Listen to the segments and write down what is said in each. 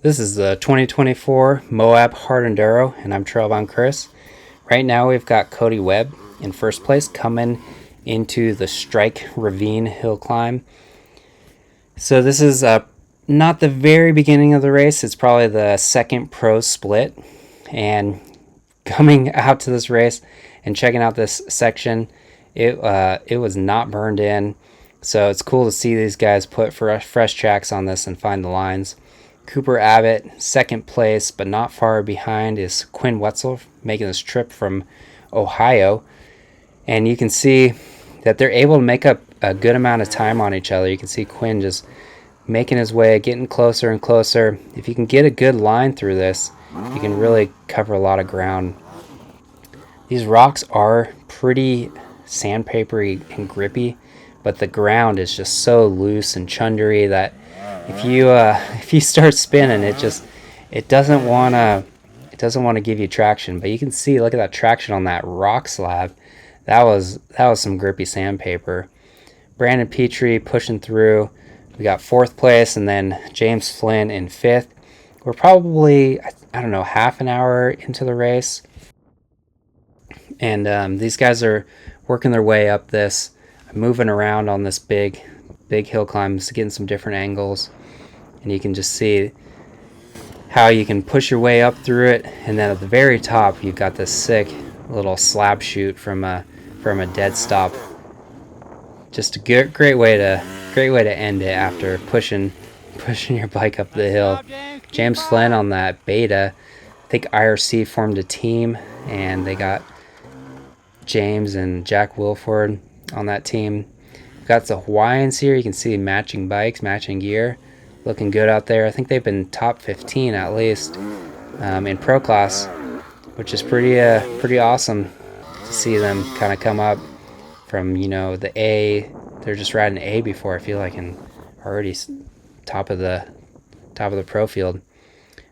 This is the 2024 Moab Hard Enduro, and I'm Trailbound Chris. Right now we've got Cody Webb in first place coming into the Strike Ravine hill climb. So this is not the very beginning of the race. It's probably the second pro split. And coming out to this race and checking out this section, it was not burned in. So it's cool to see these guys put fresh tracks on this and find the lines. Cooper Abbott, second place, but not far behind, is Quinn Wentzel, making this trip from Ohio. And you can see that they're able to make up a good amount of time on each other. You can see Quinn just making his way, getting closer and closer. If you can get a good line through this, you can really cover a lot of ground. These rocks are pretty sandpapery and grippy, but the ground is just so loose and chundery that if you start spinning, it doesn't want to give you traction. But you can see, look at that traction on that rock slab. That was some grippy sandpaper. Brandon Petrie pushing through. We got fourth place, and then James Flynn in fifth. We're probably, I don't know, half an hour into the race, and these guys are working their way up this, moving around on this big hill climb, getting some different angles. And you can just see how you can push your way up through it, and then at the very top you've got this sick little slab chute from a dead stop. Just a great way to end it after pushing your bike up the hill. James Flynn on that beta. I think IRC formed a team, and they got James and Jack Wilford on that team. We've got the Hawaiians here. You can see matching bikes, matching gear. Looking good out there. I think they've been top 15 at least in pro class, which is pretty awesome to see them kind of come up from, the A. They're just riding A before, I feel like, and already top of the pro field.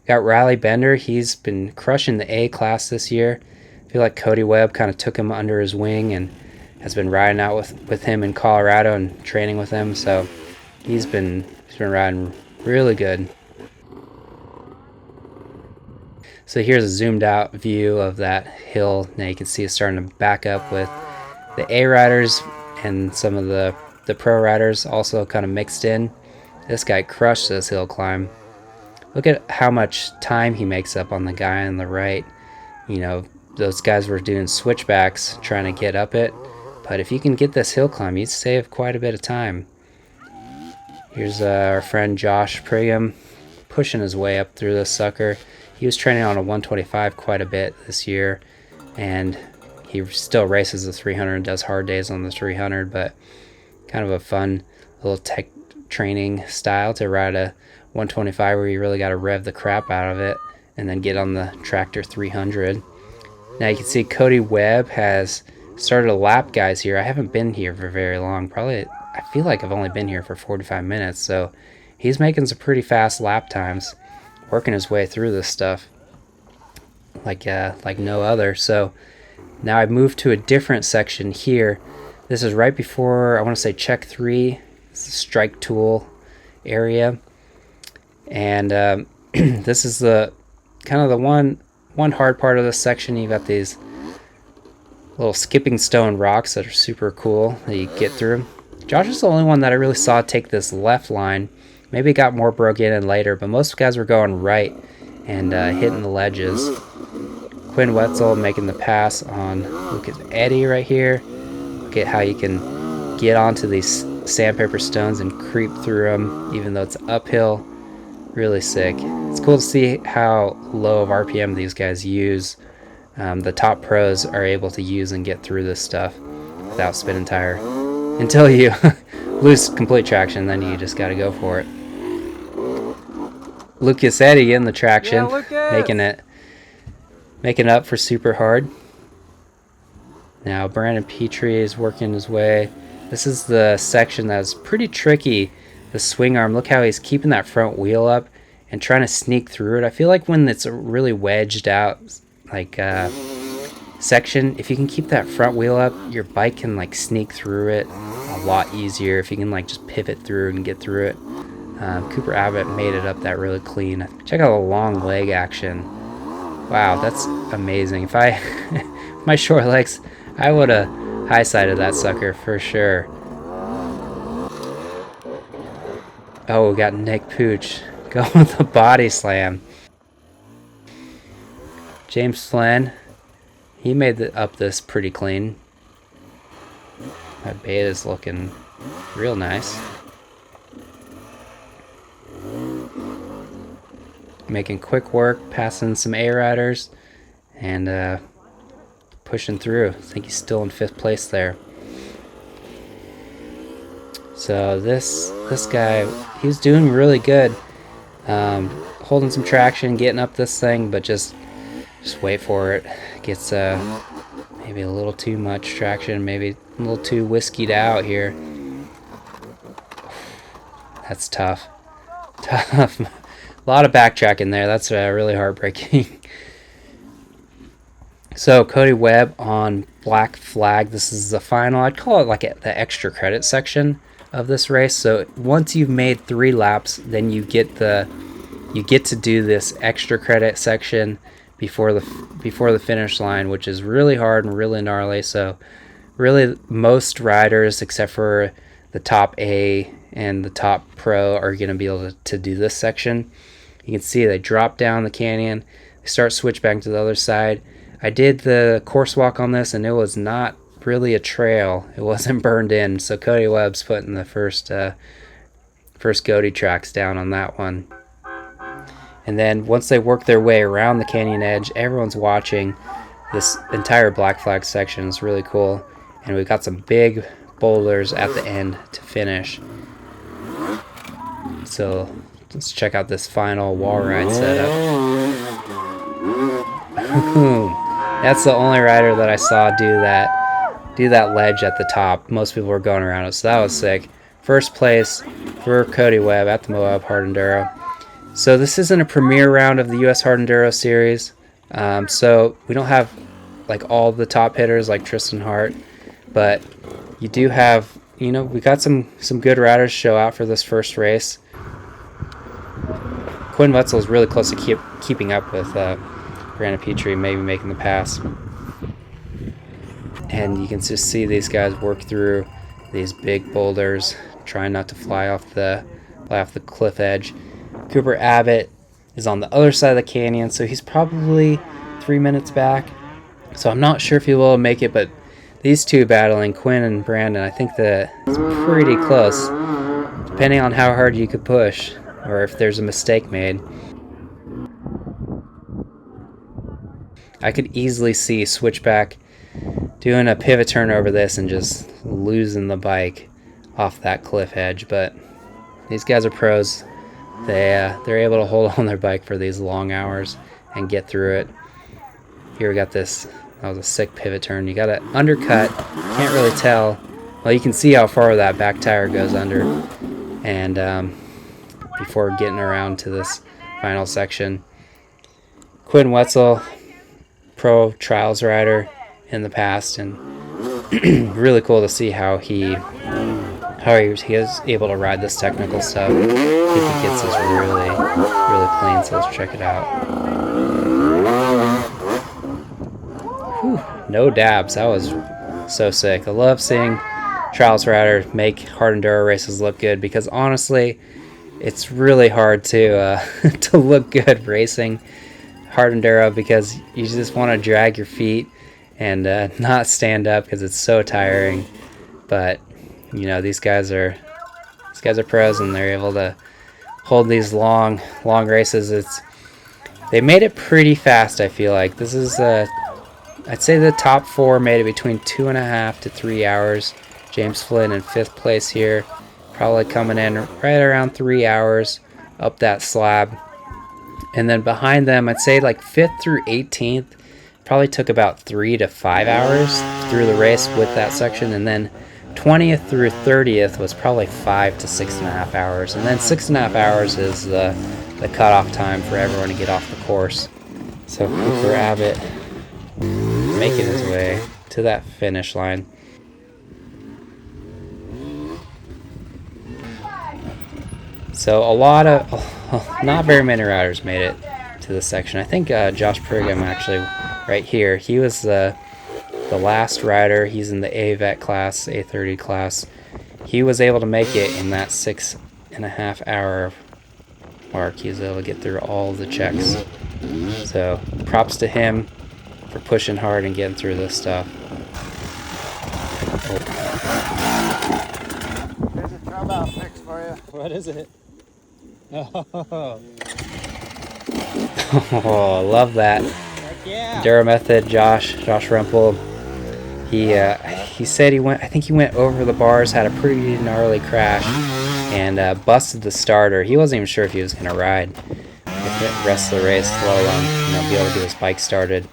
Got Riley Bender. He's been crushing the A class this year. I feel like Cody Webb kind of took him under his wing and has been riding out with him in Colorado and training with him. So he's been riding really good. So here's a zoomed out view of that hill. Now you can see it's starting to back up with the A riders and some of the pro riders also kind of mixed in. This guy crushed this hill climb. Look at how much time he makes up on the guy on the right. Those guys were doing switchbacks trying to get up it, but if you can get this hill climb, you save quite a bit of time. Here's our friend Josh Prigham pushing his way up through this sucker. He was training on a 125 quite a bit this year, and he still races the 300 and does hard days on the 300, but kind of a fun little tech training style to ride a 125 where you really got to rev the crap out of it and then get on the tractor 300. Now you can see Cody Webb has started to lap guys here. I haven't been here for very long, probably. I feel like I've only been here for 45 minutes, so he's making some pretty fast lap times, working his way through this stuff like no other. So now I've moved to a different section here. This is right before, I want to say, check 3. It's the strike tool area, and this is the kind of the one hard part of this section. You got these little skipping stone rocks that are super cool that you get through. Josh is the only one that I really saw take this left line. Maybe it got more broken in later, but most guys were going right and hitting the ledges. Quinn Wentzel making the pass on, look at Eddie right here. Look at how you can get onto these sandpaper stones and creep through them, even though it's uphill. Really sick. It's cool to see how low of RPM these guys use. The top pros are able to use and get through this stuff without spinning tire. Until you lose complete traction, then you just got to go for it. Lucas Eddy in the traction, making up for super hard. Now Brandon Petrie is working his way. This is the section that's pretty tricky. The swing arm, look how he's keeping that front wheel up and trying to sneak through it. I feel like when it's a really wedged out section, if you can keep that front wheel up, your bike can sneak through it a lot easier if you can just pivot through and get through it. Cooper Abbott made it up that really clean. Check out the long leg action. Wow, that's amazing. If I my short legs, I would have high-sided that sucker for sure. Oh, we got Nick Pooch going with the body slam. James Flynn, he made up this pretty clean. That bait is looking real nice. Making quick work, passing some A-riders, and pushing through. I think he's still in 5th place there. So this guy, he's doing really good. Holding some traction, getting up this thing, but just wait for it. Gets maybe a little too much traction, maybe a little too whiskeyed out here. That's tough. Tough. A lot of backtracking there. That's really heartbreaking. So Cody Webb on black flag. This is the final. I'd call it like the extra credit section of this race. So once you've made 3 laps, then you get to do this extra credit section before the finish line, which is really hard and really gnarly. So really most riders except for the top A and the top pro are going to be able to do this section. You can see they drop down the canyon, they start switch back to the other side. I did the course walk on this and it was not really a trail. It wasn't burned in. So Cody Webb's putting the first Cody tracks down on that one. And then once they work their way around the canyon edge, everyone's watching. This entire black flag section is really cool. And we've got some big boulders at the end to finish. So let's check out this final wall ride setup. That's the only rider that I saw do that ledge at the top. Most people were going around it, so that was sick. First place for Cody Webb at the Moab Hard Enduro. So this isn't a premiere round of the US Hard Enduro series. So we don't have like all the top hitters like Tristan Hart, but you do have, we got some good riders show out for this first race. Quinn Wentzel is really close to keeping up with Brandon Petrie, maybe making the pass. And you can just see these guys work through these big boulders, trying not to fly off the cliff edge. Cooper Abbott is on the other side of the canyon, so he's probably 3 minutes back. So I'm not sure if he will make it, but these two battling, Quinn and Brandon, I think that it's pretty close, depending on how hard you could push or if there's a mistake made. I could easily see Switchback doing a pivot turn over this and just losing the bike off that cliff edge, but these guys are pros. They're able to hold on their bike for these long hours and get through it. Here we got this. That was a sick pivot turn. You got to undercut. Can't really tell. Well, you can see how far that back tire goes under, and before getting around to this final section. Quinn Wentzel, pro trials rider in the past, and really cool to see how he is able to ride this technical stuff. I think he gets this really, really clean, so let's check it out. Whew, no dabs. That was so sick. I love seeing trials riders make hard enduro races look good, because honestly, it's really hard to to look good racing hard enduro, because you just want to drag your feet and not stand up because it's so tiring. But these guys are pros, and they're able to hold these long races. They made it pretty fast. I feel like this is I'd say the top 4 made it between 2.5 to 3 hours. James Flynn in 5th place here, probably coming in right around 3 hours up that slab. And then behind them, I'd say like 5th through 18th probably took about 3 to 5 hours through the race with that section. And then 20th through 30th was probably 5 to 6.5 hours. And then 6.5 hours is the cutoff time for everyone to get off the course. So Cooper Abbott making his way to that finish line. So a lot of, not very many riders made it to this section. I think Josh Brigham actually, right here, he was the last rider. He's in the AVET class, A30 class. He was able to make it in that 6.5 hour mark. He was able to get through all the checks. So props to him for pushing hard and getting through this stuff. Here's a Trailbound fix for you. What is it? Oh, Oh, I love that. heck yeah. Enduro method, Josh Rumpel. He said he went, I think he went over the bars, had a pretty gnarly crash, and busted the starter. He wasn't even sure if he was going to ride the rest of the race, let alone be able to get his bike started.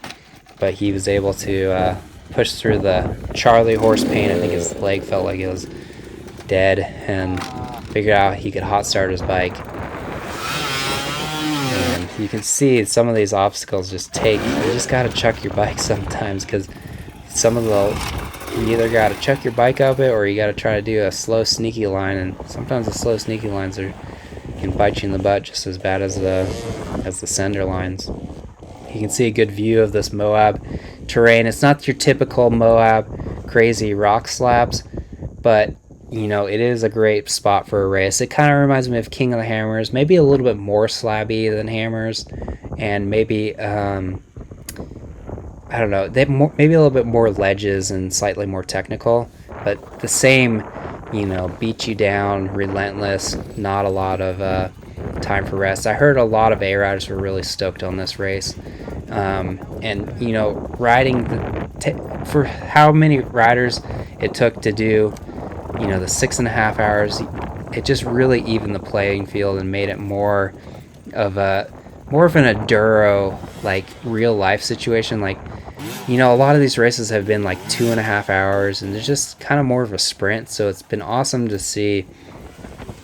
But he was able to push through the Charlie horse pain. I think his leg felt like it was dead, and figured out he could hot start his bike. And you can see some of these obstacles you just got to chuck your bike sometimes, because some of you either got to chuck your bike up it, or you got to try to do a slow sneaky line, and sometimes the slow sneaky lines can bite you in the butt just as bad as the sender lines. You can see a good view of this Moab terrain. It's not your typical Moab crazy rock slabs, but it is a great spot for a race. It kind of reminds me of King of the Hammers, maybe a little bit more slabby than Hammers, and maybe I don't know, maybe a little bit more ledges and slightly more technical, but the same, beat you down, relentless, not a lot of time for rest. I heard a lot of A-riders were really stoked on this race. And riding for how many riders it took to do the 6.5 hours, it just really evened the playing field and made it more of an enduro, like, real life situation. Like, a lot of these races have been like 2.5 hours, and it's just kind of more of a sprint. So it's been awesome to see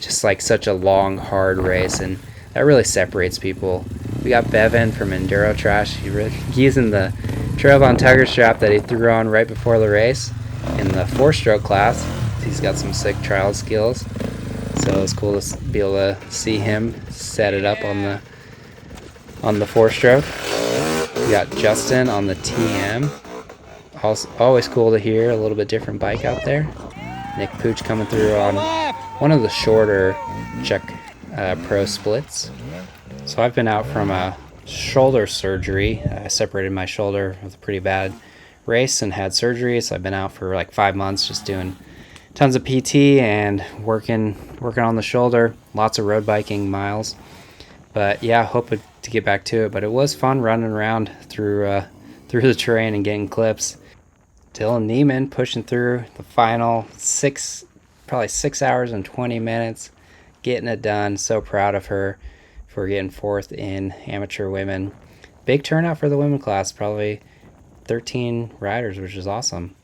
just like such a long, hard race, and that really separates people. We got Bevan from Enduro Trash. He's in the Trailbound Tiger Strap that he threw on right before the race in the 4-stroke class. He's got some sick trial skills, so it was cool to be able to see him set it up on the 4-stroke. We got Justin on the TM. Also, always cool to hear a little bit different bike out there. Nick Pooch coming through on one of the shorter Czech Pro splits. So I've been out from a shoulder surgery. I separated my shoulder with a pretty bad race and had surgery, so I've been out for like 5 months just doing tons of PT and working on the shoulder, lots of road biking miles. But yeah, hope to get back to it. But it was fun running around through the terrain and getting clips. Dylan Neiman pushing through the final 6 hours and 20 minutes, getting it done. So proud of her for getting 4th in amateur women. Big turnout for the women class, probably 13 riders, which is awesome.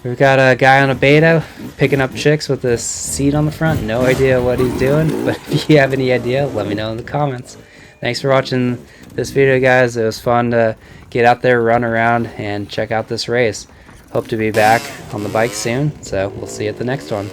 We've got a guy on a beta picking up chicks with this seat on the front. No idea what he's doing, but if you have any idea, let me know in the comments. Thanks for watching this video, guys. It was fun to get out there, run around, and check out this race. Hope to be back on the bike soon, so we'll see you at the next one.